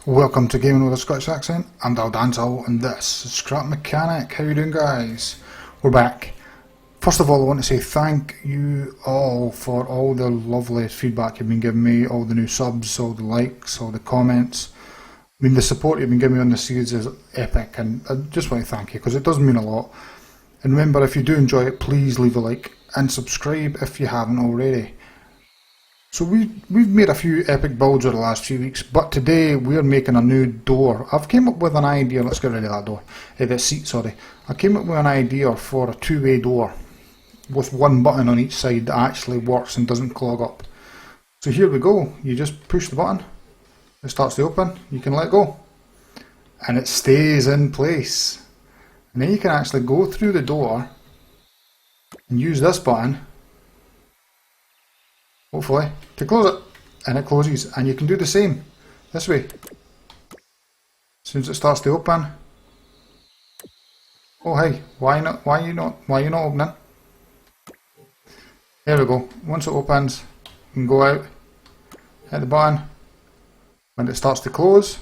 Welcome to Gaming with a Scottish Accent. I'm Dantill and this is Scrap Mechanic. How you doing, guys? We're back. First of all, I want to say thank you all for all the lovely feedback you've been giving me, all the new subs, all the likes, all the comments. I mean, the support you've been giving me on the series is epic, and I just want to thank you because it does mean a lot. And remember, if you do enjoy it, please leave a like and subscribe if you haven't already. So we've made a few epic builds over the last few weeks, but today we're making a new door. I've came up with an idea, let's get rid of that door, that seat, sorry. I came up with an idea for a two-way door with one button on each side that actually works and doesn't clog up. So here we go, you just push the button, it starts to open, you can let go, and it stays in place. And then you can actually go through the door and use this button, hopefully, to close it, and it closes. And you can do the same this way. As soon as it starts to open, oh hey, why are you not opening? There we go. Once it opens, you can go out, hit the button. When it starts to close,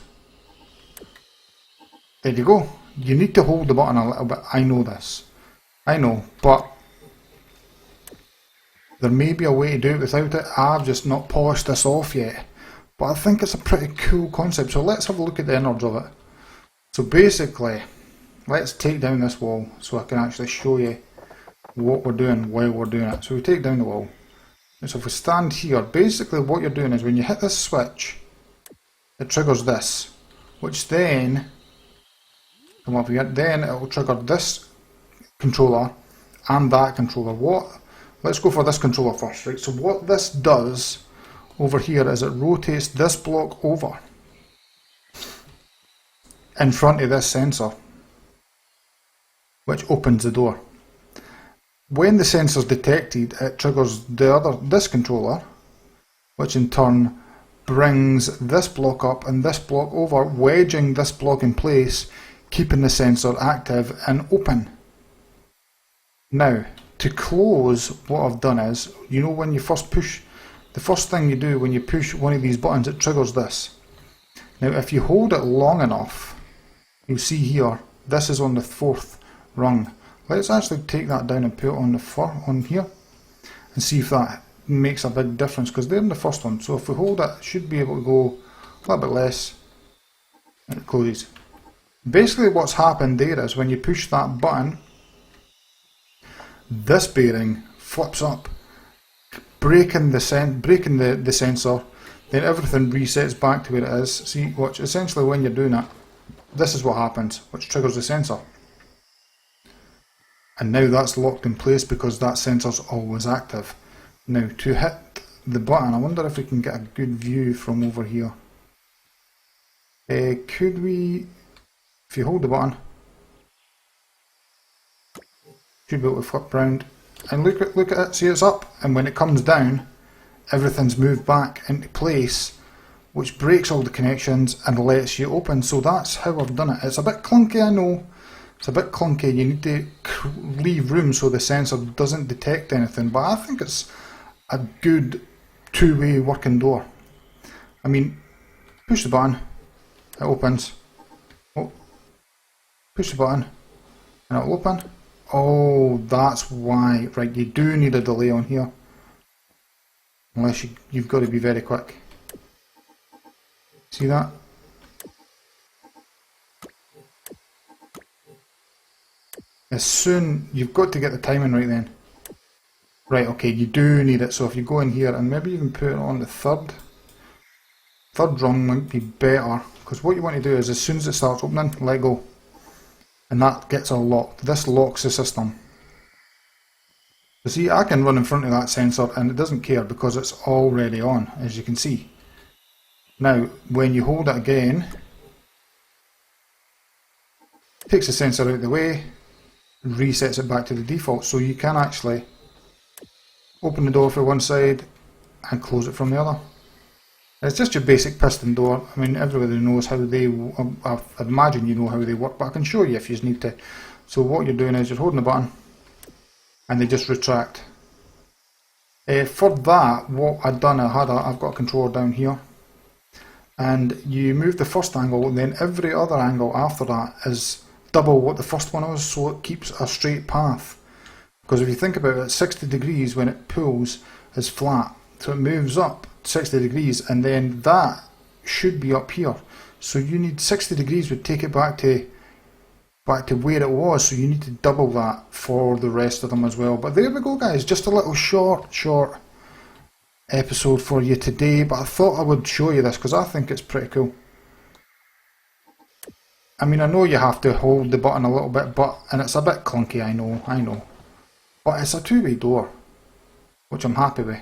there you go. You need to hold the button a little bit. I know this, I know, but there may be a way to do it without it. I've just not polished this off yet, but I think it's a pretty cool concept. So let's have a look at the innards of it. So basically, let's take down this wall so I can actually show you what we're doing while we're doing it. So we take down the wall. And so if we stand here, basically what you're doing is when you hit this switch, it triggers this, which then, come up here, then it will trigger this controller and that controller. Let's go for this controller first, right? So what this does over here is it rotates this block over in front of this sensor, which opens the door. When the sensor is detected, it triggers this controller, which in turn brings this block up and this block over, wedging this block in place, keeping the sensor active and open. Now, to close, what I've done is, you know, when you first push, the first thing you do when you push one of these buttons, it triggers this. Now if you hold it long enough, you'll see here, this is on the 4th rung. Let's actually take that down and put it on here and see if that makes a big difference, because they're in the first one. So if we hold it, it should be able to go a little bit less, and it closes. Basically what's happened there is when you push that button, this bearing flips up, breaking the sensor, then everything resets back to where it is. See, watch, essentially when you're doing that, this is what happens, which triggers the sensor. And now that's locked in place because that sensor's always active. Now to hit the button, I wonder if we can get a good view from over here. Could we, if you hold the button, should be able to flip round and look at it, see it's up, and when it comes down everything's moved back into place, which breaks all the connections and lets you open. So that's how I've done it. It's a bit clunky, I know, it's a bit clunky, you need to leave room so the sensor doesn't detect anything, but I think it's a good two-way working door. I mean, push the button, it opens, oh, push the button and it'll open. Oh, that's why. Right, you do need a delay on here. Unless you've got to be very quick. See that? As soon, you've got to get the timing right then. Right, okay, you do need it. So if you go in here and maybe you can put it on the third rung might be better. Because what you want to do is as soon as it starts opening, let go. And that gets unlocked. This locks the system. You see, I can run in front of that sensor and it doesn't care because it's already on, as you can see. Now, when you hold it again, it takes the sensor out of the way, resets it back to the default, so you can actually open the door for one side and close it from the other. It's just your basic piston door. I mean, everybody knows how they, I imagine you know how they work, but I can show you if you need to. So what you're doing is you're holding the button and they just retract. For that, what I've done, I've got a controller down here and you move the first angle, and then every other angle after that is double what the first one was, so it keeps a straight path. Because if you think about it, 60 degrees when it pulls is flat, so it moves up 60 degrees, and then that should be up here. So you need 60 degrees would take it back to where it was, so you need to double that for the rest of them as well. But there we go, guys, just a little short episode for you today, but I thought I would show you this because I think it's pretty cool. I mean, I know you have to hold the button a little bit, and it's a bit clunky, I know. But it's a two-way door, which I'm happy with.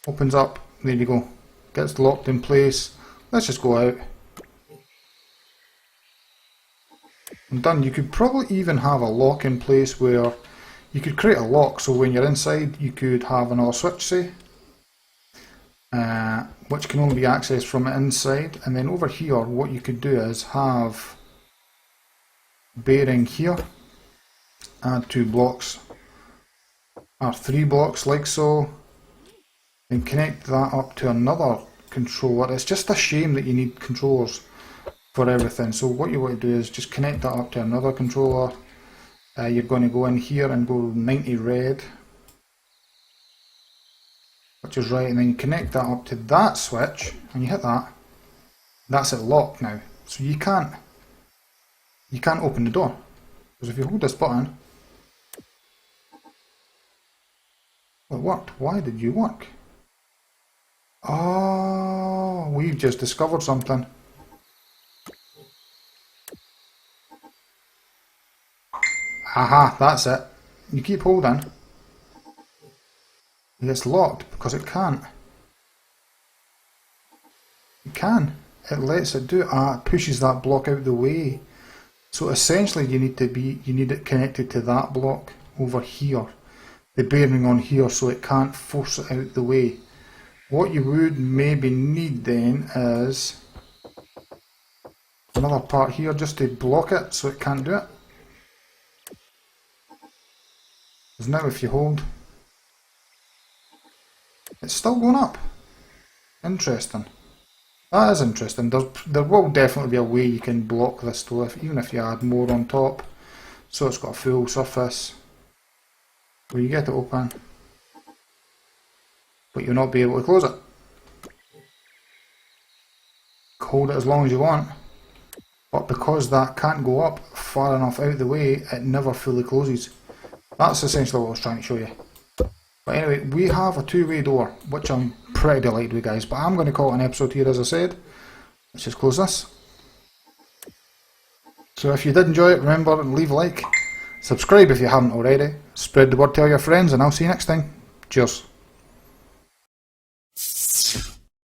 Opens up, there you go. Gets locked in place. Let's just go out. I'm done. You could probably even have a lock in place where you could create a lock, so when you're inside you could have another switch, say, which can only be accessed from the inside. And then over here what you could do is have bearing here, add 2 blocks or 3 blocks like so, and connect that up to another controller. It's just a shame that you need controllers for everything, so what you want to do is just connect that up to another controller. You're going to go in here and go 90 red, which is right, and then connect that up to that switch, and you hit that. That's it locked now, so you can't open the door, because if you hold this button, well, it worked. Why did you work? Oh, we've just discovered something. Aha, that's it. You keep holding. It's locked because it can't. It can. It lets it do it. It pushes that block out the way. So essentially you need it connected to that block over here. The bearing on here, so it can't force it out the way. What you would maybe need then is another part here just to block it so it can't do it. Because now if you hold, it's still going up. Interesting. That is interesting. There will definitely be a way you can block this door, even if you add more on top. So it's got a full surface where you get it open, but you'll not be able to close it. Hold it as long as you want, but because that can't go up far enough out the way, it never fully closes. That's essentially what I was trying to show you. But anyway, we have a two-way door, which I'm pretty delighted with, guys. But I'm going to call it an episode here, as I said. Let's just close this. So if you did enjoy it, remember, leave a like, subscribe if you haven't already, spread the word, tell your friends, and I'll see you next time. Cheers.